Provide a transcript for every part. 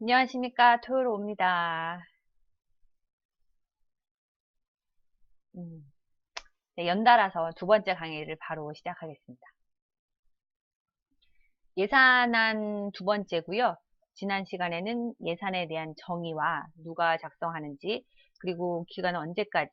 안녕하십니까. 토요로입니다. 음, 네, 연달아서 두 번째 강의를 바로 시작하겠습니다. 예산안 두 번째고요. 지난 시간에는 예산에 대한 정의와 누가 작성하는지, 그리고 기간은 언제까지,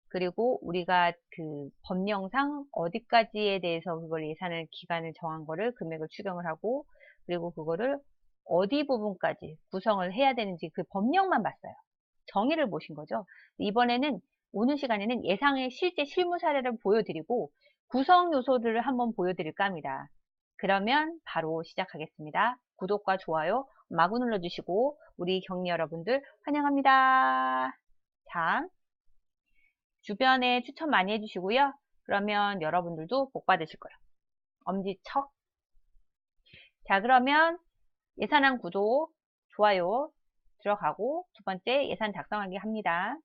그리고 우리가 그 법령상 어디까지에 대해서 그걸 예산을 기간을 정한 거를 금액을 추정을 하고, 그리고 그거를 어디 부분까지 구성을 해야 되는지 그 법령만 봤어요. 정의를 보신 거죠. 이번에는 오는 시간에는 예상의 실제 실무 사례를 보여드리고 구성 요소들을 한번 보여드릴까 합니다. 그러면 바로 시작하겠습니다. 구독과 좋아요 마구 눌러주시고 우리 격리 여러분들 환영합니다. 자, 주변에 추천 많이 해주시고요. 그러면 여러분들도 복 받으실 거예요. 엄지척. 자, 그러면 예산안 구독, 좋아요 들어가고 두 번째 예산 작성하기 합니다.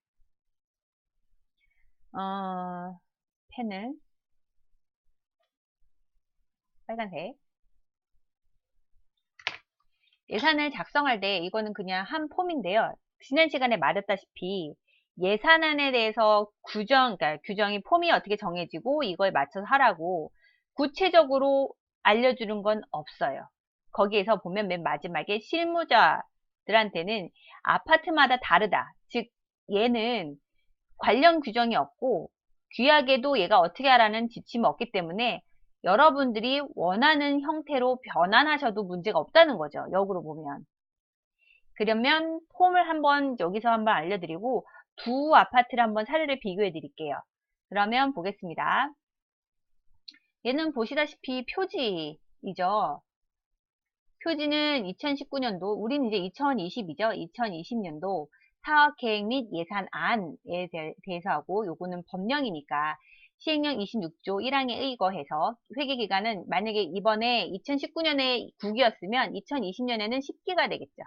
펜을 빨간색. 예산을 작성할 때 이거는 그냥 한 폼인데요. 지난 시간에 말했다시피 예산안에 대해서 그러니까 규정이 폼이 어떻게 정해지고 이거에 맞춰서 하라고 구체적으로 알려주는 건 없어요. 거기에서 보면 맨 마지막에 실무자들한테는 아파트마다 다르다. 즉 얘는 관련 규정이 없고 귀하게도 얘가 어떻게 하라는 지침이 없기 때문에 여러분들이 원하는 형태로 변환하셔도 문제가 없다는 거죠. 역으로 보면. 그러면 폼을 한번 여기서 한번 알려드리고 두 아파트를 한번 사례를 비교해 드릴게요. 그러면 보겠습니다. 얘는 보시다시피 표지이죠. 표지는 2019년도, 우리는 이제 2020이죠. 2020년도 사업계획 및 예산안에 대해서 하고, 요거는 법령이니까 시행령 26조 1항에 의거해서 회계기간은 만약에 이번에 2019년에 9기였으면 2020년에는 10기가 되겠죠.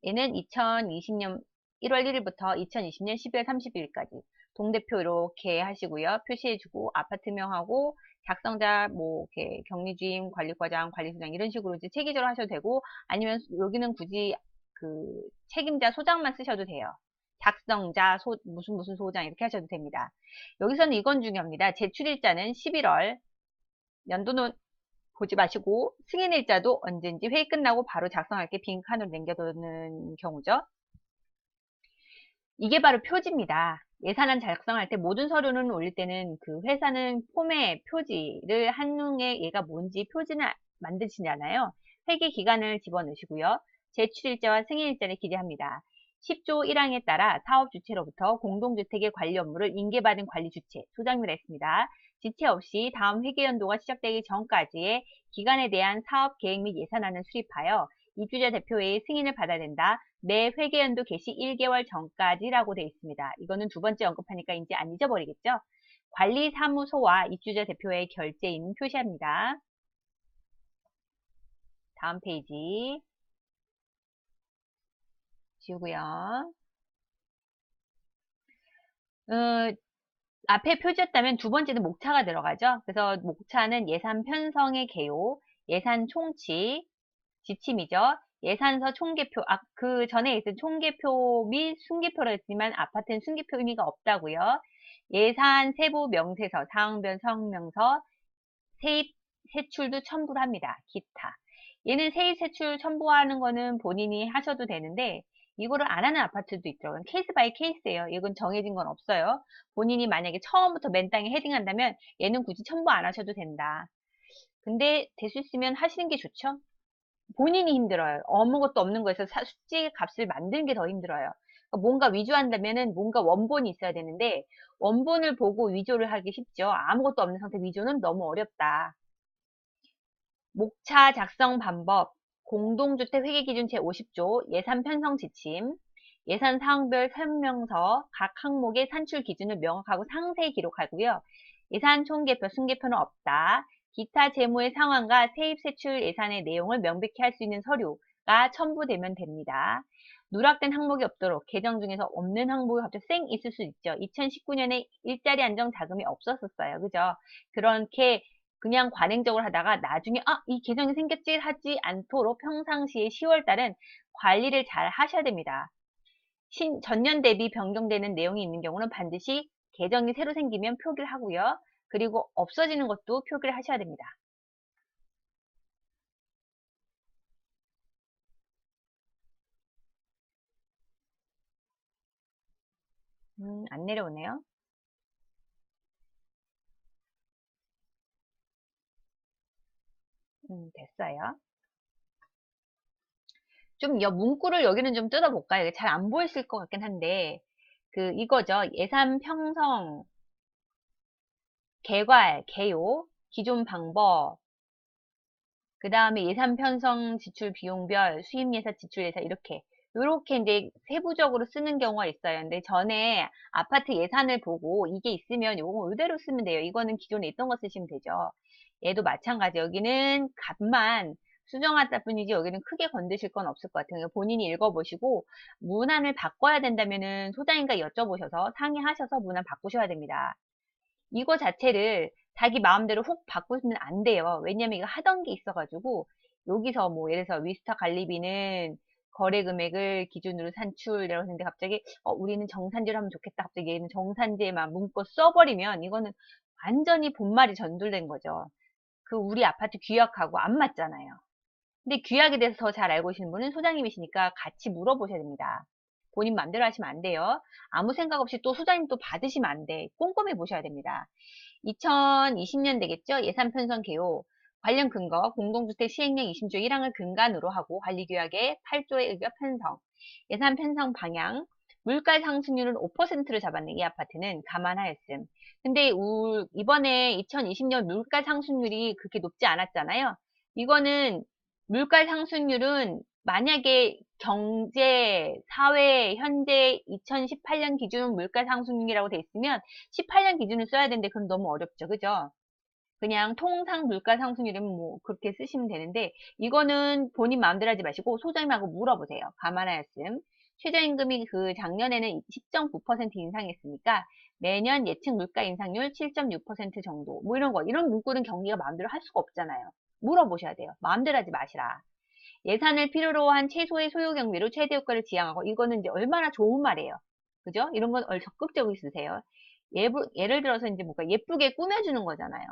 얘는 2020년 1월 1일부터 2020년 12월 30일까지 동대표 이렇게 하시고요. 표시해주고 아파트명하고 작성자 뭐 이렇게 격리주임, 관리과장, 관리소장 이런 식으로 이제 체계적으로 하셔도 되고 아니면 여기는 굳이 그 책임자 소장만 쓰셔도 돼요. 작성자 무슨 소장 이렇게 하셔도 됩니다. 여기서는 이건 중요합니다. 제출일자는 11월 연도는 보지 마시고 승인일자도 언제인지 회의 끝나고 바로 작성할게 빈칸으로 남겨두는 경우죠. 이게 바로 표지입니다. 예산안 작성할 때 모든 서류는 올릴 때는 그 회사는 폼에 표지를 한눈에 얘가 뭔지 표지는 만드시잖아요. 회계 기간을 집어넣으시고요. 제출일자와 승인일자를 기재합니다. 10조 1항에 따라 사업주체로부터 공동주택의 관리 업무를 인계받은 관리주체, 소장미라 했습니다. 지체 없이 다음 회계연도가 시작되기 전까지의 기간에 대한 사업계획 및 예산안을 수립하여 입주자 대표회의 승인을 받아야 된다. 매 회계연도 개시 1개월 전까지라고 되어 있습니다. 이거는 두 번째 언급하니까 이제 안 잊어버리겠죠? 관리사무소와 입주자 대표회의 결재인 표시합니다. 다음 페이지 지우고요. 앞에 표지였다면 두 번째는 목차가 들어가죠. 그래서 목차는 예산 편성의 개요, 예산 총치, 지침이죠. 예산서 총계표, 그 전에 있던 총계표 및 순계표로 했지만 아파트는 순계표 의미가 없다고요. 예산 세부 명세서, 사항별 성명서, 세입 세출도 첨부를 합니다. 기타. 얘는 세입 세출 첨부하는 거는 본인이 하셔도 되는데 이거를 안 하는 아파트도 있더라고요. 케이스 바이 케이스예요. 이건 정해진 건 없어요. 본인이 만약에 처음부터 맨 땅에 헤딩한다면 얘는 굳이 첨부 안 하셔도 된다. 근데 될 수 있으면 하시는 게 좋죠. 본인이 힘들어요. 아무것도 없는 거에서 숙지 값을 만드는 게 더 힘들어요. 그러니까 뭔가 위조한다면은 뭔가 원본이 있어야 되는데 원본을 보고 위조를 하기 쉽죠. 아무것도 없는 상태 위조는 너무 어렵다. 목차 작성 방법, 공동주택 회계기준 제50조 예산 편성 지침, 예산 사항별 설명서 각 항목의 산출 기준을 명확하고 상세히 기록하고요. 예산 총계표, 순계표는 없다. 기타 재무의 상황과 세입 세출 예산의 내용을 명백히 할 수 있는 서류가 첨부되면 됩니다. 누락된 항목이 없도록 계정 중에서 없는 항목이 갑자기 쌩 있을 수 있죠. 2019년에 일자리 안정 자금이 없었었어요. 그죠? 그렇게 그냥 관행적으로 하다가 나중에 이 계정이 생겼지 하지 않도록 평상시에 10월 달은 관리를 잘 하셔야 됩니다. 전년 대비 변경되는 내용이 있는 경우는 반드시 계정이 새로 생기면 표기를 하고요. 그리고 없어지는 것도 표기를 하셔야 됩니다. 안 내려오네요. 됐어요. 좀 문구를 여기는 좀 뜯어볼까요? 잘 안 보이실 것 같긴 한데, 이거죠. 예산 편성, 개괄, 개요, 기존 방법, 그 다음에 예산 편성 지출 비용별, 수입 예산, 지출 예산 이렇게 이제 세부적으로 쓰는 경우가 있어요. 근데 전에 아파트 예산을 보고 이게 있으면 요거 이대로 쓰면 돼요. 이거는 기존에 있던 거 쓰시면 되죠. 얘도 마찬가지. 여기는 값만 수정하다 뿐이지 여기는 크게 건드실 건 없을 것 같아요. 본인이 읽어보시고 문안을 바꿔야 된다면은 소장님과 여쭤보셔서 상의하셔서 문안 바꾸셔야 됩니다. 이거 자체를 자기 마음대로 훅 바꾸시면 안 돼요. 왜냐면 이거 하던 게 있어가지고 여기서 뭐 예를 들어서 위스타 관리비는 거래 금액을 기준으로 산출이라고 했는데 갑자기 우리는 정산제로 하면 좋겠다. 갑자기 얘는 정산제만 문구 써버리면 이거는 완전히 본말이 전돌된 거죠. 우리 아파트 규약하고 안 맞잖아요. 근데 규약에 대해서 더 잘 알고 계시는 분은 소장님이시니까 같이 물어보셔야 됩니다. 본인 마음대로 하시면 안 돼요. 아무 생각 없이 또 소장님 또 받으시면 안 돼. 꼼꼼히 보셔야 됩니다. 2020년 되겠죠? 예산 편성 개요. 관련 근거, 공동주택 시행령 20조 1항을 근간으로 하고 관리규약의 8조의 의결 편성, 예산 편성 방향, 물가 상승률은 5%를 잡았네. 이 아파트는 감안하였음. 근데 이번에 2020년 물가 상승률이 그렇게 높지 않았잖아요. 이거는 물가 상승률은 만약에 경제, 사회, 현재 2018년 기준 물가 상승률이라고 돼 있으면 18년 기준을 써야 되는데 그건 너무 어렵죠. 그죠? 그냥 통상 물가 상승률이면 뭐 그렇게 쓰시면 되는데 이거는 본인 마음대로 하지 마시고 소장님하고 물어보세요. 감안하였음. 최저임금이 작년에는 10.9% 인상했으니까 매년 예측 물가 인상률 7.6% 정도 뭐 이런 문구는 경기가 마음대로 할 수가 없잖아요. 물어보셔야 돼요. 마음대로 하지 마시라. 예산을 필요로 한 최소의 소요 경비로 최대 효과를 지향하고 이거는 이제 얼마나 좋은 말이에요. 그죠? 이런 건 적극적으로 쓰세요. 예를 들어서 이제 뭔가 예쁘게 꾸며주는 거잖아요.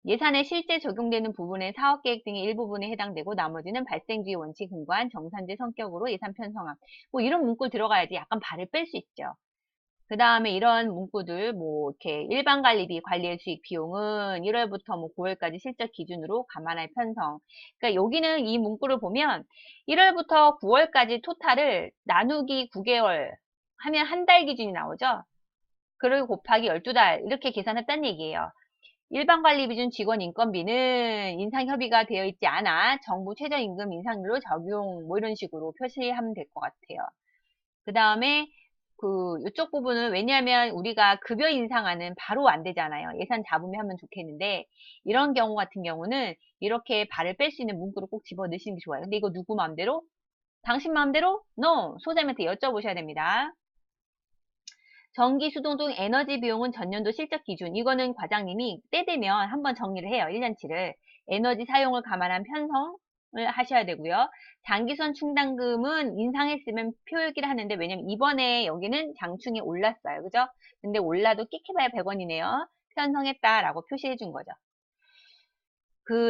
예산에 실제 적용되는 부분의 사업계획 등의 일부분에 해당되고 나머지는 발생주의 원칙 근거한 정산제 성격으로 예산 편성함. 뭐 이런 문구 들어가야지 약간 발을 뺄 수 있죠. 그 다음에 이런 문구들 뭐 이렇게 일반 관리비 관리의 수익 비용은 1월부터 뭐 9월까지 실적 기준으로 감안할 편성. 그러니까 여기는 이 문구를 보면 1월부터 9월까지 토탈을 나누기 9개월 하면 한 달 기준이 나오죠. 그리고 곱하기 12달 이렇게 계산했다는 얘기예요. 일반 관리 비준 직원 인건비는 인상 협의가 되어 있지 않아 정부 최저임금 인상률로 적용 뭐 이런 식으로 표시하면 될 것 같아요. 그 다음에 이쪽 부분은 왜냐하면 우리가 급여 인상하는 바로 안 되잖아요. 예산 잡으면 하면 좋겠는데 이런 경우 같은 경우는 이렇게 발을 뺄 수 있는 문구를 꼭 집어 넣으시는 게 좋아요. 근데 이거 누구 마음대로? 당신 마음대로? No. 소장님한테 여쭤보셔야 됩니다. 전기, 수도 등 에너지 비용은 전년도 실적 기준. 이거는 과장님이 때 되면 한번 정리를 해요. 1년치를. 에너지 사용을 감안한 편성을 하셔야 되고요. 장기선 충당금은 인상했으면 표기를 하는데 왜냐면 이번에 여기는 장충이 올랐어요. 그죠? 근데 올라도 끽해봐야 100원이네요. 편성했다라고 표시해 준 거죠.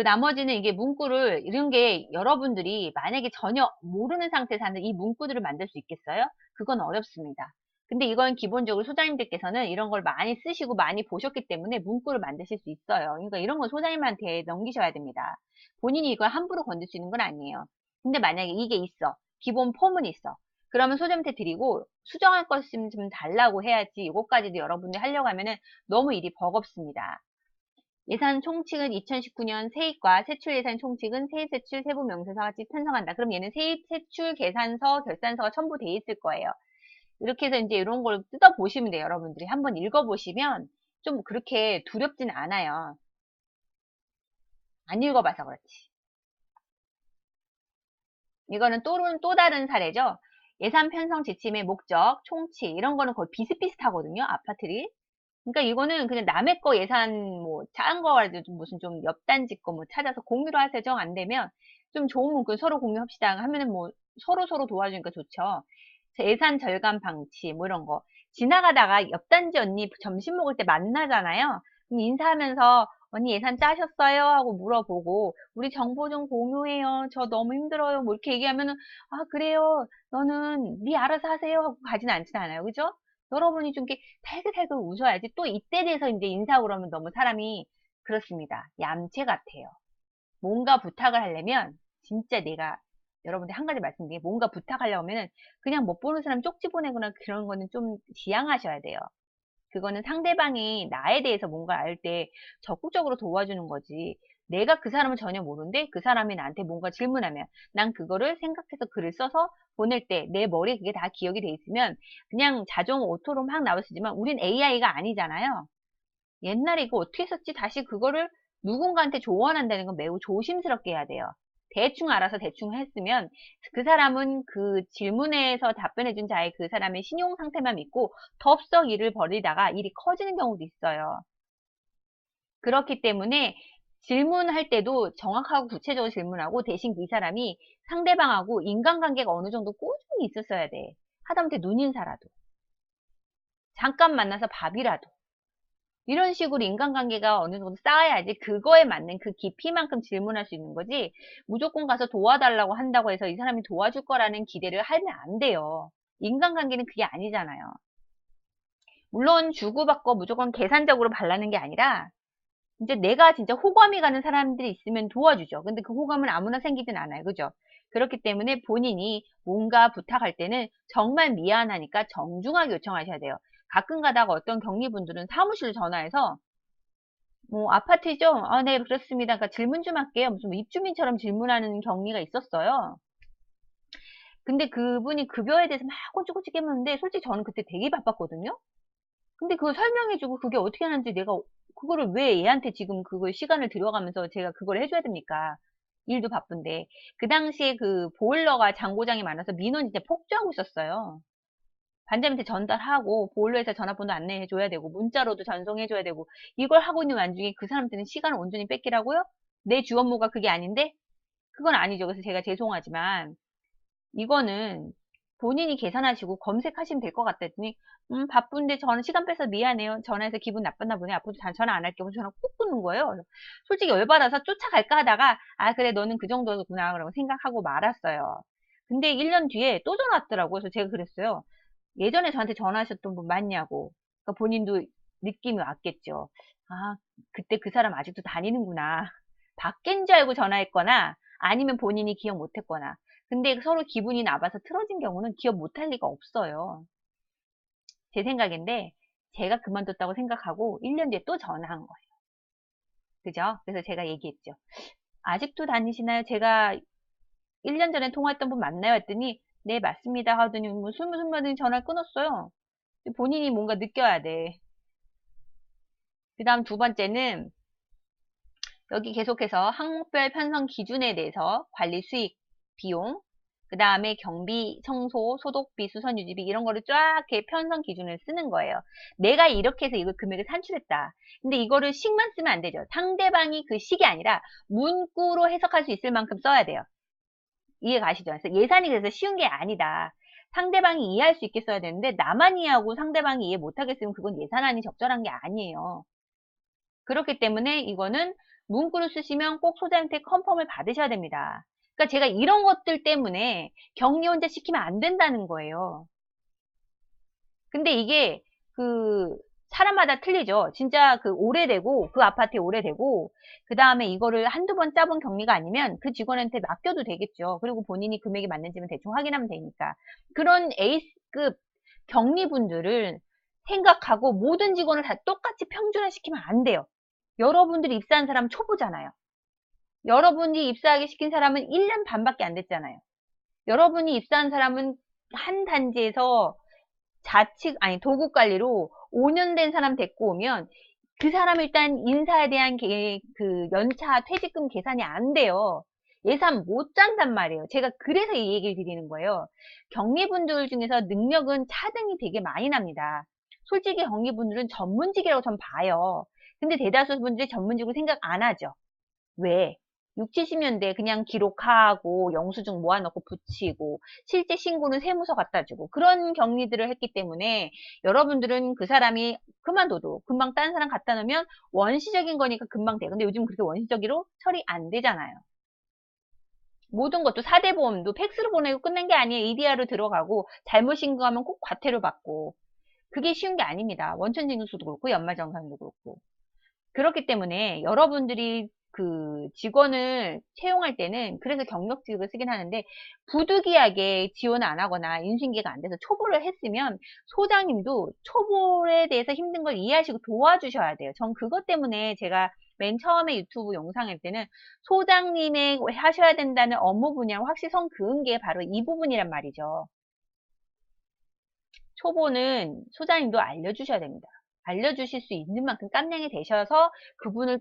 나머지는 이게 문구를 이런 게 여러분들이 만약에 전혀 모르는 상태에서 하는 이 문구들을 만들 수 있겠어요? 그건 어렵습니다. 근데 이건 기본적으로 소장님들께서는 이런 걸 많이 쓰시고 많이 보셨기 때문에 문구를 만드실 수 있어요. 그러니까 이런 건 소장님한테 넘기셔야 됩니다. 본인이 이걸 함부로 건들 수 있는 건 아니에요. 근데 만약에 이게 있어. 기본 폼은 있어. 그러면 소장님한테 드리고 수정할 것 있으면 좀 달라고 해야지 이것까지도 여러분이 하려고 하면은 너무 일이 버겁습니다. 예산 총칙은 2019년 세입과 세출 예산 총칙은 세입, 세출, 세부 명세서와 같이 편성한다. 그럼 얘는 세입, 세출, 계산서, 결산서가 첨부 돼 있을 거예요. 이렇게 해서 이제 이런 걸 뜯어보시면 돼요. 여러분들이 한번 읽어보시면 좀 그렇게 두렵진 않아요. 안 읽어봐서 그렇지. 이거는 또 다른 사례죠. 예산 편성 지침의 목적, 총칙 이런 거는 거의 비슷비슷하거든요. 아파트들이. 그러니까 이거는 그냥 남의 거 예산 뭐 작은 거라도 무슨 좀 옆단지 거 뭐 찾아서 공유로 하세요. 정 안 되면 좀 좋은 문구 서로 공유합시다 하면은 뭐 서로 도와주니까 좋죠. 예산 절감 방치 뭐 이런 거. 지나가다가 옆단지 언니 점심 먹을 때 만나잖아요. 그럼 인사하면서 언니 예산 짜셨어요? 하고 물어보고 우리 정보 좀 공유해요. 저 너무 힘들어요. 뭐 이렇게 얘기하면은 아 그래요. 너는 네 알아서 하세요 하고 가진 않진 않아요. 그죠? 여러분이 좀 이렇게 살글살글 웃어야지. 또 이때 돼서 이제 인사 그러면 너무 사람이 그렇습니다. 얌체 같아요. 뭔가 부탁을 하려면 진짜 내가 여러분들 한 가지 말씀드리게 뭔가 부탁하려고 하면은 그냥 못 보는 사람 쪽지 보내거나 그런 거는 좀 지양하셔야 돼요. 그거는 상대방이 나에 대해서 뭔가 알 때 적극적으로 도와주는 거지. 내가 그 사람을 전혀 모르는데 그 사람이 나한테 뭔가 질문하면 난 그거를 생각해서 글을 써서 보낼 때 내 머리에 그게 다 기억이 돼 있으면 그냥 자동 오토로 막 나왔지만 우린 AI가 아니잖아요. 옛날에 이거 어떻게 했었지? 다시 그거를 누군가한테 조언한다는 건 매우 조심스럽게 해야 돼요. 대충 알아서 대충 했으면 그 사람은 그 질문에서 답변해준 자의 그 사람의 신용 상태만 믿고 덥석 일을 벌이다가 일이 커지는 경우도 있어요. 그렇기 때문에 질문할 때도 정확하고 구체적으로 질문하고 대신 이 사람이 상대방하고 인간관계가 어느 정도 꾸준히 있었어야 돼. 하다못해 눈인사라도. 잠깐 만나서 밥이라도. 이런 식으로 인간관계가 어느 정도 쌓아야지 그거에 맞는 그 깊이만큼 질문할 수 있는 거지 무조건 가서 도와달라고 한다고 해서 이 사람이 도와줄 거라는 기대를 하면 안 돼요. 인간관계는 그게 아니잖아요. 물론 주고받고 무조건 계산적으로 바라는 게 아니라 이제 내가 진짜 호감이 가는 사람들이 있으면 도와주죠. 근데 그 호감은 아무나 생기진 않아요. 그죠? 그렇기 때문에 본인이 뭔가 부탁할 때는 정말 미안하니까 정중하게 요청하셔야 돼요. 가끔 가다가 어떤 격리분들은 사무실로 전화해서 뭐 아파트죠? 아, 네, 그렇습니다. 그러니까 질문 좀 할게요. 무슨 뭐 입주민처럼 질문하는 격리가 있었어요. 근데 그분이 급여에 대해서 막 꼬치꼬치 깨mus는데 솔직히 저는 그때 되게 바빴거든요. 근데 그걸 설명해주고 그게 어떻게 하는지 내가 그거를 왜 얘한테 지금 그걸 시간을 들여가면서 제가 그걸 해줘야 됩니까? 일도 바쁜데. 그 당시에 그 보일러가 잔고장이 많아서 민원이 진짜 폭주하고 있었어요. 반장한테 전달하고 보일러에서 전화번호 안내해줘야 되고 문자로도 전송해줘야 되고 이걸 하고 있는 와중에 그 사람들은 시간을 온전히 뺏기라고요? 내 주 업무가 그게 아닌데? 그건 아니죠. 그래서 제가 죄송하지만 이거는 본인이 계산하시고 검색하시면 될 것 같다더니 바쁜데 저는 시간 빼서 미안해요. 전화해서 기분 나빴나 보네. 앞으로 전화 안 할게. 전화 꾹 끊는 거예요. 솔직히 열받아서 쫓아갈까 하다가 아 그래 너는 그 정도구나 그러고 생각하고 말았어요. 근데 1년 뒤에 또 전화 왔더라고요. 그래서 제가 그랬어요. 예전에 저한테 전화하셨던 분 맞냐고. 그러니까 본인도 느낌이 왔겠죠. 아, 그때 그 사람 아직도 다니는구나. 밖인 줄 알고 전화했거나 아니면 본인이 기억 못했거나. 근데 서로 기분이 나빠서 틀어진 경우는 기억 못할 리가 없어요. 제 생각인데 제가 그만뒀다고 생각하고 1년 뒤에 또 전화한 거예요. 그죠? 그래서 제가 얘기했죠. 아직도 다니시나요? 제가 1년 전에 통화했던 분 맞나요? 했더니 네 맞습니다 하더니 무슨 말이니 전화를 끊었어요. 본인이 뭔가 느껴야 돼. 그 다음 두 번째는 여기 계속해서 항목별 편성 기준에 대해서 관리 수익, 비용, 그 다음에 경비, 청소, 소독비, 수선 유지비 이런 거를 쫙 이렇게 편성 기준을 쓰는 거예요. 내가 이렇게 해서 이걸 금액을 산출했다. 근데 이거를 식만 쓰면 안 되죠. 상대방이 그 식이 아니라 문구로 해석할 수 있을 만큼 써야 돼요. 이해 가시죠? 그래서 예산이 그래서 쉬운 게 아니다. 상대방이 이해할 수 있게 써야 되는데 나만 이해하고 상대방이 이해 못하겠으면 그건 예산안이 적절한 게 아니에요. 그렇기 때문에 이거는 문구를 쓰시면 꼭 소장한테 컨펌을 받으셔야 됩니다. 그러니까 제가 이런 것들 때문에 격리 혼자 시키면 안 된다는 거예요. 근데 이게 그 사람마다 틀리죠. 진짜 그 오래되고 그 아파트에 오래되고 그 다음에 이거를 한두 번 짜본 격리가 아니면 그 직원한테 맡겨도 되겠죠. 그리고 본인이 금액이 맞는지는 대충 확인하면 되니까. 그런 에이스급 격리분들을 생각하고 모든 직원을 다 똑같이 평준화시키면 안 돼요. 여러분들이 입사한 사람 초보잖아요. 여러분이 입사하게 시킨 사람은 1년 반밖에 안 됐잖아요. 여러분이 입사한 사람은 한 단지에서 자칙, 아니, 도국 관리로 5년 된 사람 데리고 오면 그 사람 일단 인사에 대한 그 연차 퇴직금 계산이 안 돼요. 예산 못 짠단 말이에요. 제가 그래서 이 얘기를 드리는 거예요. 격리분들 중에서 능력은 차등이 되게 많이 납니다. 솔직히 경리분들은 전문직이라고 전 봐요. 근데 대다수 분들이 전문직으로 생각 안 하죠. 왜? 6, 70년대 그냥 기록하고 영수증 모아놓고 붙이고 실제 신고는 세무서 갖다 주고 그런 격리들을 했기 때문에 여러분들은 그 사람이 그만둬도 금방 딴 사람 갖다 놓으면 원시적인 거니까 금방 돼. 근데 요즘 그렇게 원시적으로 처리 안 되잖아요. 모든 것도 4대 보험도 팩스로 보내고 끝낸 게 아니에요. EDR로 들어가고 잘못 신고하면 꼭 과태료 받고 그게 쉬운 게 아닙니다. 원천징수도 그렇고 연말정산도 그렇고 그렇기 때문에 여러분들이 그 직원을 채용할 때는 그래서 경력직을 쓰긴 하는데 부득이하게 지원을 안 하거나 인수인계가 안 돼서 초보를 했으면 소장님도 초보에 대해서 힘든 걸 이해하시고 도와주셔야 돼요. 전 그것 때문에 제가 맨 처음에 유튜브 영상할 때는 소장님의 하셔야 된다는 업무 분야를 확실히 선 그은 게 바로 이 부분이란 말이죠. 초보는 소장님도 알려주셔야 됩니다. 알려주실 수 있는 만큼 깜냥이 되셔서 그분을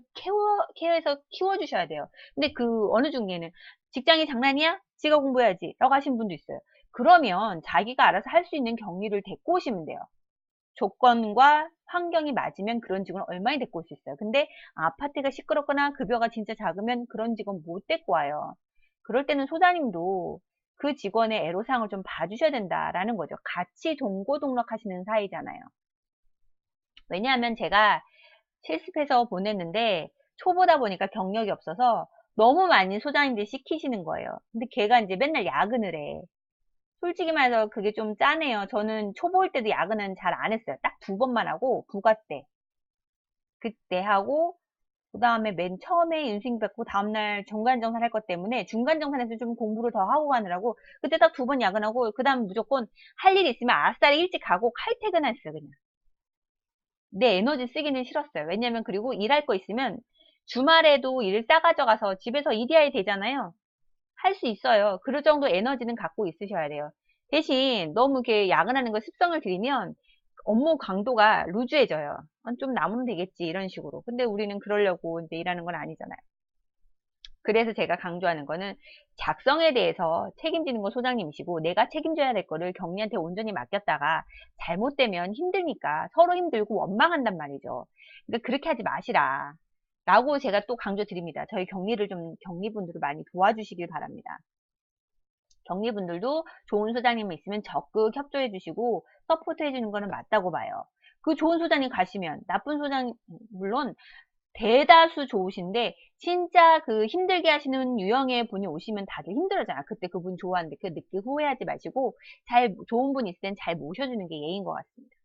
케어해서 키워주셔야 돼요. 근데 그 어느 중에는 직장이 장난이야? 지가 공부해야지 라고 하신 분도 있어요. 그러면 자기가 알아서 할 수 있는 격리를 데리고 오시면 돼요. 조건과 환경이 맞으면 그런 직원을 얼마나 데리고 올 수 있어요. 근데 아파트가 시끄럽거나 급여가 진짜 작으면 그런 직원 못 데리고 와요. 그럴 때는 소장님도 그 직원의 애로사항을 좀 봐주셔야 된다라는 거죠. 같이 동고동락 하시는 사이잖아요. 왜냐하면 제가 실습해서 보냈는데 초보다 보니까 경력이 없어서 너무 많이 소장님들이 시키시는 거예요. 근데 걔가 이제 맨날 야근을 해. 솔직히 말해서 그게 좀 짜네요. 저는 초보일 때도 야근은 잘 안 했어요. 딱 2번만 하고 부가 때 그때 하고 그 다음에 맨 처음에 인수인계 받고 다음날 중간정산 할 것 때문에 중간정산에서 좀 공부를 더 하고 가느라고 그때 딱 2번 야근하고 그 다음 무조건 할 일 있으면 아싸리 일찍 가고 칼퇴근했어요. 그냥 내 에너지 쓰기는 싫었어요. 왜냐면 그리고 일할 거 있으면 주말에도 일을 싸가져가서 집에서 EDI 되잖아요. 할 수 있어요. 그 정도 에너지는 갖고 있으셔야 돼요. 대신 너무 이렇게 야근하는 거 습성을 들이면 업무 강도가 루즈해져요. 좀 남으면 되겠지 이런 식으로. 근데 우리는 그러려고 이제 일하는 건 아니잖아요. 그래서 제가 강조하는 거는 작성에 대해서 책임지는 건 소장님이시고 내가 책임져야 될 거를 경리한테 온전히 맡겼다가 잘못되면 힘드니까 서로 힘들고 원망한단 말이죠. 그러니까 그렇게 하지 마시라. 라고 제가 또 강조드립니다. 저희 격리분들을 많이 도와주시길 바랍니다. 격리분들도 좋은 소장님 있으면 적극 협조해 주시고 서포트 해주는 거는 맞다고 봐요. 그 좋은 소장님 가시면 나쁜 소장님 물론 대다수 좋으신데 진짜 그 힘들게 하시는 유형의 분이 오시면 다들 힘들어잖아. 그때 그분 좋아하는데 그 늦게 후회하지 마시고 좋은 분 있을 땐 잘 모셔주는 게 예인 것 같습니다.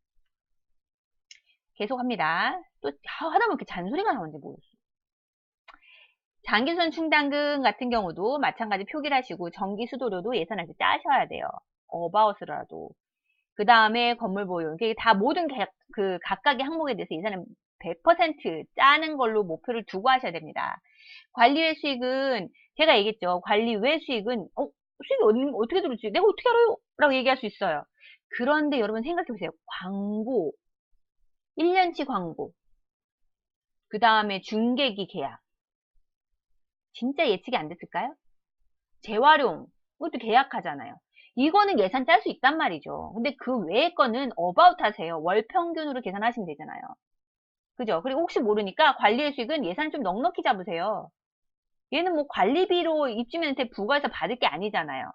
계속합니다. 또 하다 보면 이렇게 잔소리가 나오는지 모르겠어요. 장기수선 충당금 같은 경우도 마찬가지 표기를 하시고 전기 수도료도 예산할 때 짜셔야 돼요. 어바웃으로라도. 그 다음에 건물 보유. 이게 다 모든 그 각각의 항목에 대해서 예산은 100% 짜는 걸로 목표를 두고 하셔야 됩니다. 관리외 수익은 제가 얘기했죠. 관리외 수익은 수익이 어떻게 들어올지 내가 어떻게 알아요? 라고 얘기할 수 있어요. 그런데 여러분 생각해 보세요. 광고, 1년치 광고, 그 다음에 중개기 계약. 진짜 예측이 안 됐을까요? 재활용, 그것도 계약하잖아요. 이거는 예산 짤 수 있단 말이죠. 근데 그 외의 거는 어바웃 하세요. 월 평균으로 계산하시면 되잖아요. 그죠? 그리고 혹시 모르니까 관리의 수익은 예산 좀 넉넉히 잡으세요. 얘는 뭐 관리비로 입주민한테 부과해서 받을 게 아니잖아요.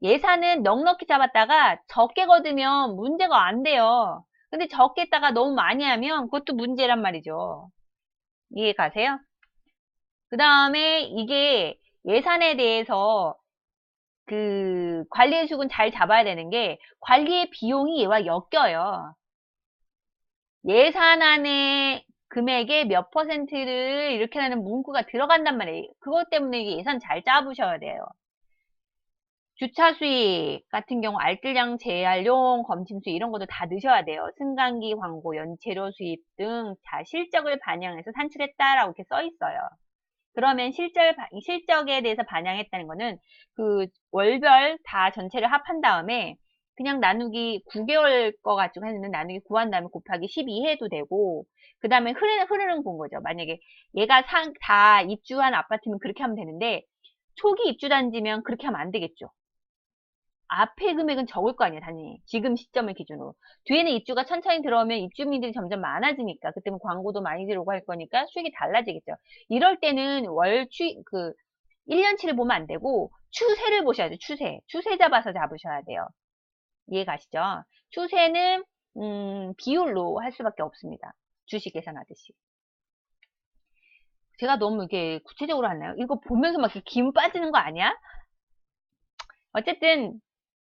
예산은 넉넉히 잡았다가 적게 거두면 문제가 안 돼요. 근데 적게 했다가 너무 많이 하면 그것도 문제란 말이죠. 이해 가세요? 그 다음에 이게 예산에 대해서 그 관리의 수익은 잘 잡아야 되는 게 관리의 비용이 얘와 엮여요. 예산안의 금액의 몇 퍼센트를 이렇게 하는 문구가 들어간단 말이에요. 그것 때문에 이게 예산 잘 짜부셔야 돼요. 주차 수익 같은 경우 알뜰량 재활용, 검침 수익 이런 것도 다 넣으셔야 돼요. 승강기 광고, 연체료 수입 등 자 실적을 반영해서 산출했다라고 이렇게 써 있어요. 그러면 실적에 대해서 반영했다는 거는 그 월별 다 전체를 합한 다음에 그냥 나누기 9개월 거 가지고 했는데 나누기 9한 다음에 곱하기 12 해도 되고 그 다음에 흐르는 본 거죠. 만약에 얘가 다 입주한 아파트면 그렇게 하면 되는데 초기 입주 단지면 그렇게 하면 안 되겠죠. 앞에 금액은 적을 거 아니야, 당연히. 지금 시점을 기준으로. 뒤에는 입주가 천천히 들어오면 입주민들이 점점 많아지니까, 그때는 광고도 많이 들어오고 할 거니까 수익이 달라지겠죠. 이럴 때는 1년치를 보면 안 되고, 추세를 보셔야 돼요, 추세. 추세 잡아서 잡으셔야 돼요. 이해 가시죠? 추세는, 비율로 할 수밖에 없습니다. 주식 계산하듯이. 제가 너무 이렇게 구체적으로 하나요? 이거 보면서 막 이렇게 기운 빠지는 거 아니야? 어쨌든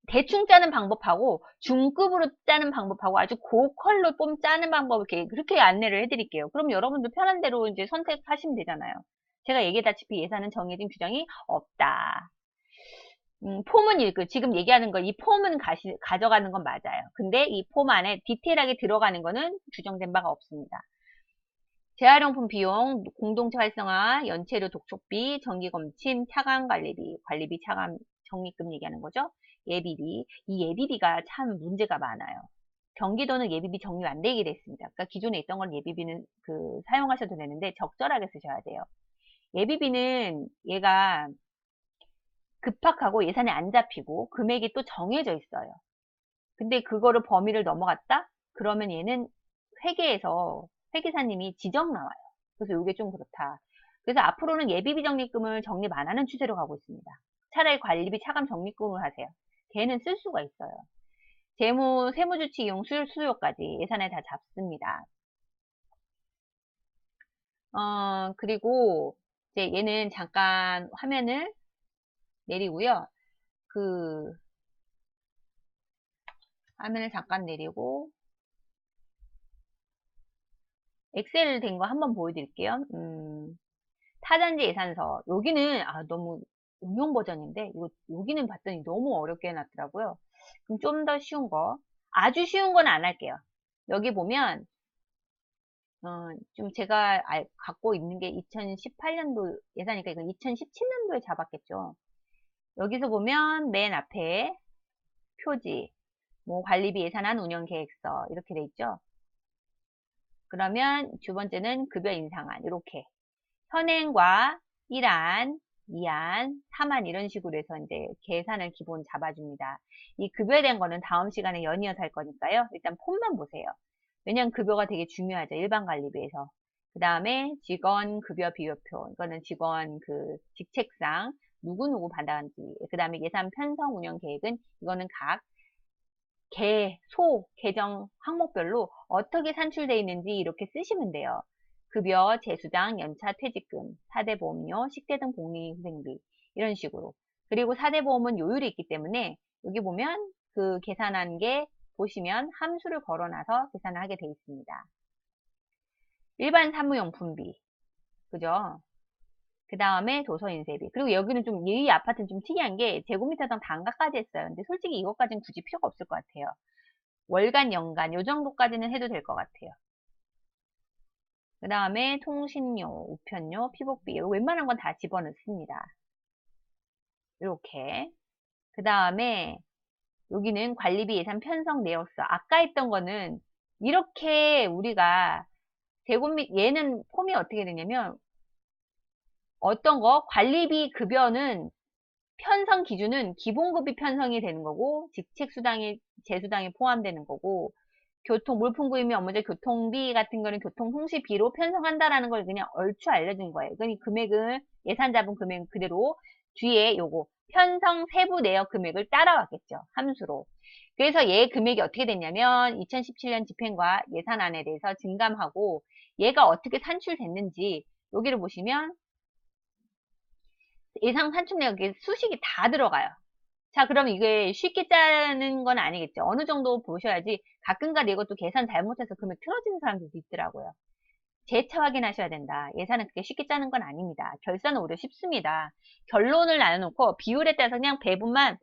대충 짜는 방법하고 중급으로 짜는 방법하고 아주 고퀄로 짜는 방법 이렇게 그렇게 안내를 해드릴게요. 그럼 여러분도 편한 대로 이제 선택하시면 되잖아요. 제가 얘기했다시피 예산은 정해진 규정이 없다. 폼은 지금 얘기하는 거, 이 폼은 가져가는 건 맞아요. 근데 이 폼 안에 디테일하게 들어가는 거는 규정된 바가 없습니다. 재활용품 비용, 공동체 활성화, 연체료 독촉비, 정기검침, 차감관리비, 관리비 차감 적립금 얘기하는 거죠. 예비비, 이 예비비가 참 문제가 많아요. 경기도는 예비비 적립 안 되게 됐습니다. 그러니까 기존에 있던 건 예비비는 사용하셔도 되는데 적절하게 쓰셔야 돼요. 예비비는 얘가 급박하고 예산이 안 잡히고 금액이 또 정해져 있어요. 근데 그거를 범위를 넘어갔다? 그러면 얘는 회계사님이 지적 나와요. 그래서 이게 좀 그렇다. 그래서 앞으로는 예비비 적립금을 적립 안 하는 추세로 가고 있습니다. 차라리 관리비 차감 적립금을 하세요. 걔는 쓸 수가 있어요. 세무주치 이용 수요까지 예산에 다 잡습니다. 그리고 이제 얘는 잠깐 화면을 내리고요. 화면을 잠깐 내리고 엑셀 된 거 한번 보여드릴게요. 타단지 예산서. 여기는 너무 응용 버전인데 여기는 봤더니 너무 어렵게 해놨더라고요. 그럼 좀 더 쉬운 거. 아주 쉬운 건 안 할게요. 여기 보면 좀 제가 갖고 있는 게 2018년도 예산이니까 이건 2017년도에 잡았겠죠. 여기서 보면 맨 앞에 표지, 뭐 관리비 예산안 운영계획서 이렇게 돼 있죠. 그러면 두 번째는 급여 인상안 이렇게 현행과 1안, 2안, 3안 이런 식으로 해서 이제 계산을 기본 잡아줍니다. 이 급여된 거는 다음 시간에 연이어서 할 거니까요. 일단 폼만 보세요. 왜냐면 급여가 되게 중요하죠. 일반 관리비에서. 그 다음에 직원 급여 비율표. 이거는 직원 직책상 누구누구 받았는지. 그 다음에 예산 편성 운영 계획은 이거는 각 계정 항목별로 어떻게 산출되어 있는지 이렇게 쓰시면 돼요. 급여, 재수당, 연차, 퇴직금, 4대 보험료, 식대 등 복리후생비 이런 식으로. 그리고 4대 보험은 요율이 있기 때문에 여기 보면 계산한 게 보시면 함수를 걸어놔서 계산을 하게 돼 있습니다. 일반 사무용품비, 그죠? 그 다음에 도서인쇄비. 그리고 여기는 이 아파트는 좀 특이한 게 제곱미터당 단가까지 했어요. 근데 솔직히 이것까지는 굳이 필요가 없을 것 같아요. 월간, 연간 요 정도까지는 해도 될 것 같아요. 그 다음에 통신료, 우편료, 피복비 웬만한 건 다 집어넣습니다. 이렇게. 그 다음에 여기는 관리비 예산 편성 내역서. 아까 했던 거는 이렇게 우리가 얘는 폼이 어떻게 되냐면 어떤 거 관리비 급여는 편성 기준은 기본급이 편성이 되는 거고 직책수당이 재수당이 포함되는 거고 물품구입 및 업무적 교통비 같은 거는 교통통시비로 편성한다라는 걸 그냥 얼추 알려준 거예요. 그러니 금액은 예산 잡은 금액 그대로 뒤에 요거 편성 세부 내역 금액을 따라왔겠죠. 함수로. 그래서 얘 금액이 어떻게 됐냐면 2017년 집행과 예산안에 대해서 증감하고 얘가 어떻게 산출됐는지 여기를 보시면 예상 산출 내역에 수식이 다 들어가요. 자, 그럼 이게 쉽게 짜는 건 아니겠죠. 어느 정도 보셔야지 가끔가다 이것도 계산 잘못해서 금액 틀어지는 사람들도 있더라고요. 재차 확인하셔야 된다. 예산은 그렇게 쉽게 짜는 건 아닙니다. 결산은 오히려 쉽습니다. 결론을 나눠놓고 비율에 따라서 그냥 배분만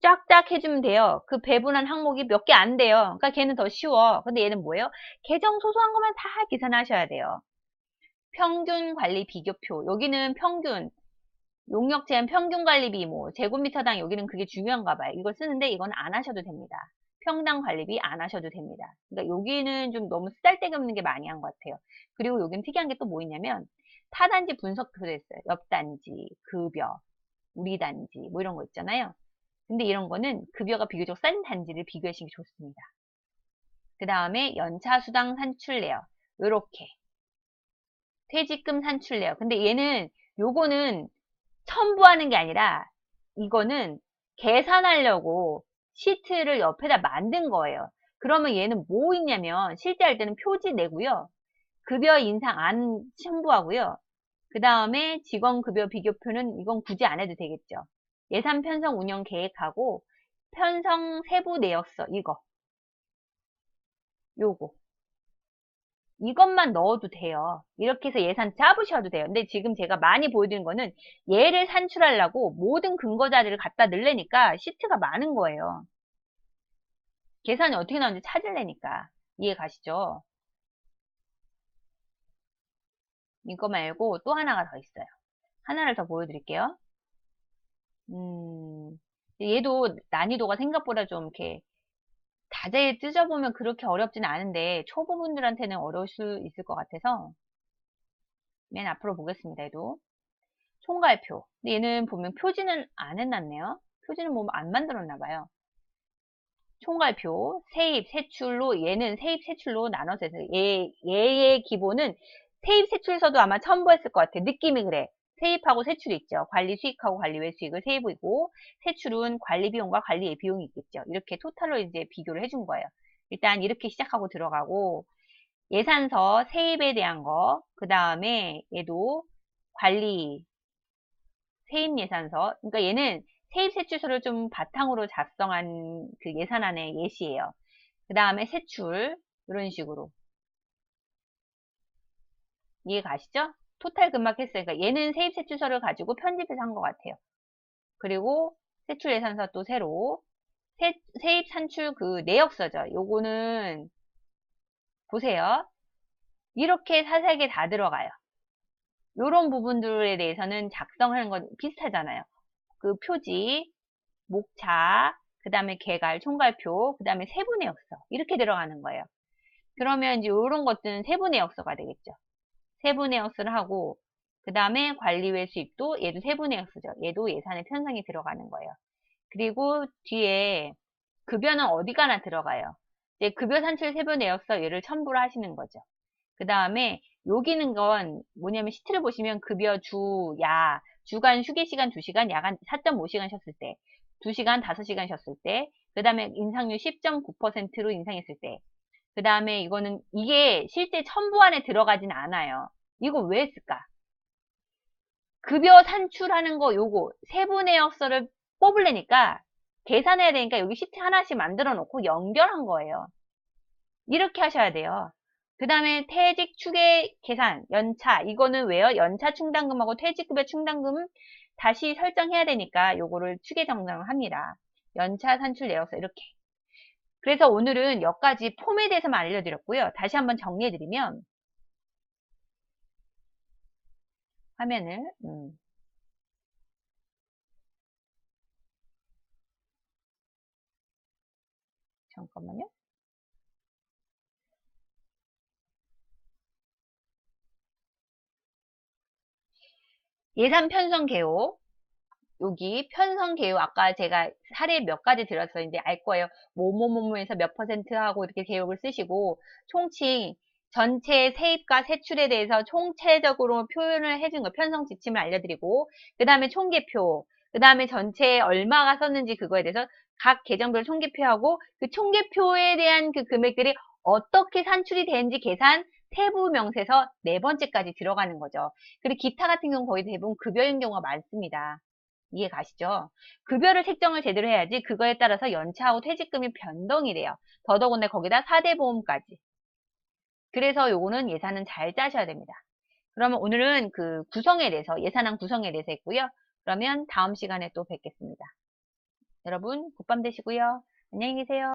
쫙쫙 해주면 돼요. 그 배분한 항목이 몇 개 안 돼요. 그러니까 걔는 더 쉬워. 근데 얘는 뭐예요? 계정 소소한 것만 다 계산하셔야 돼요. 평균 관리 비교표. 여기는 평균, 용역 제한 평균 관리비, 제곱미터당 여기는 그게 중요한가 봐요. 이걸 쓰는데 이건 안 하셔도 됩니다. 평당 관리비 안 하셔도 됩니다. 그러니까 여기는 좀 너무 쓰잘데기 없는 게 많이 한 것 같아요. 그리고 여기는 특이한 게 또 뭐 있냐면 타단지 분석도 됐어요. 옆단지, 급여, 우리 단지 뭐 이런 거 있잖아요. 근데 이런 거는 급여가 비교적 싼 단지를 비교하시는 게 좋습니다. 그 다음에 연차 수당 산출 내역. 요렇게. 퇴직금 산출 내역. 근데 얘는, 요거는 첨부하는 게 아니라, 이거는 계산하려고 시트를 옆에다 만든 거예요. 그러면 얘는 뭐 있냐면, 실제 할 때는 표지 내고요. 급여 인상 안 첨부하고요. 그 다음에 직원급여 비교표는 이건 굳이 안 해도 되겠죠. 예산 편성 운영 계획하고 편성 세부 내역서 요거 이것만 넣어도 돼요. 이렇게 해서 예산 짜부셔도 돼요. 근데 지금 제가 많이 보여드린 거는 얘를 산출하려고 모든 근거 자료를 갖다 넣으려니까 시트가 많은 거예요. 계산이 어떻게 나오는지 찾으려니까. 이해 가시죠? 이거 말고 또 하나가 더 있어요. 하나를 더 보여드릴게요. 얘도 난이도가 생각보다 좀 이렇게 자세히 뜯어보면 그렇게 어렵진 않은데 초보분들한테는 어려울 수 있을 것 같아서 맨 앞으로 보겠습니다. 얘도 총괄표. 근데 얘는 보면 표지는 안 해놨네요. 표지는 뭐 안 만들었나 봐요. 총괄표, 세입, 세출로 얘는 세입, 세출로 나눠서 해서 얘의 기본은 세입, 세출서도 아마 첨부했을 것 같아. 느낌이 그래. 세입하고 세출이 있죠. 관리 수익하고 관리 외수익을 세입이고 세출은 관리 비용과 관리 비용이 있겠죠. 이렇게 토탈로 이제 비교를 해준 거예요. 일단 이렇게 시작하고 들어가고 예산서 세입에 대한 거, 그 다음에 얘도 관리 세입 예산서. 그러니까 얘는 세입 세출서를 좀 바탕으로 작성한 그 예산안의 예시예요. 그 다음에 세출 이런 식으로 이해 가시죠? 토탈 금액 했어요. 그러니까 얘는 세입 세출서를 가지고 편집해서 한 것 같아요. 그리고 세출 예산서 또 새로 세입 산출 그 내역서죠. 요거는 보세요. 이렇게 사색에 다 들어가요. 요런 부분들에 대해서는 작성하는 건 비슷하잖아요. 그 표지, 목차, 그 다음에 개갈, 총괄표, 그 다음에 세부 내역서 이렇게 들어가는 거예요. 그러면 이제 이런 것들은 세부 내역서가 되겠죠. 세부 내역서를 하고 그 다음에 관리 외 수입도 얘도 세부 내역서죠. 얘도 예산에 편성이 들어가는 거예요. 그리고 뒤에 급여는 어디 가나 들어가요. 이제 급여 산출 세부 내역서 얘를 첨부를 하시는 거죠. 그 다음에 여기는 건 뭐냐면 시트를 보시면 급여 주, 야, 주간 휴게 시간 2시간, 야간 4.5시간 쉬었을 때, 2시간, 5시간 쉬었을 때, 그 다음에 인상률 10.9%로 인상했을 때, 그 다음에 이거는 이게 실제 첨부안에 들어가진 않아요. 이거 왜 했을까? 급여 산출하는 거 요거 세부 내역서를 뽑으려니까 계산해야 되니까 여기 시트 하나씩 만들어 놓고 연결한 거예요. 이렇게 하셔야 돼요. 그 다음에 퇴직 추계 계산, 연차. 이거는 왜요? 연차 충당금하고 퇴직급여 충당금 다시 설정해야 되니까 요거를 추계 정정을 합니다. 연차 산출 내역서 이렇게. 그래서 오늘은 여기까지 폼에 대해서만 알려드렸고요. 다시 한번 정리해드리면 화면을 잠깐만요. 예산 편성 개요. 여기 편성 개요. 아까 제가 사례 몇 가지 들어서 이제 알 거예요. 뭐뭐뭐뭐에서 몇 퍼센트 하고 이렇게 개요를 쓰시고 총칭 전체 세입과 세출에 대해서 총체적으로 표현을 해준 거 편성 지침을 알려드리고 그 다음에 총계표 그 다음에 전체에 얼마가 썼는지 그거에 대해서 각 계정별 총계표하고 그 총계표에 대한 그 금액들이 어떻게 산출이 되는지 계산 세부 명세서 네 번째까지 들어가는 거죠. 그리고 기타 같은 경우 거의 대부분 급여인 경우가 많습니다. 이해 가시죠? 급여를 책정을 제대로 해야지 그거에 따라서 연차하고 퇴직금이 변동이 돼요. 더더군다나 거기다 4대 보험까지. 그래서 요거는 예산은 잘 짜셔야 됩니다. 그러면 오늘은 그 구성에 대해서 예산안 구성에 대해서 했고요. 그러면 다음 시간에 또 뵙겠습니다. 여러분 굿밤 되시고요. 안녕히 계세요.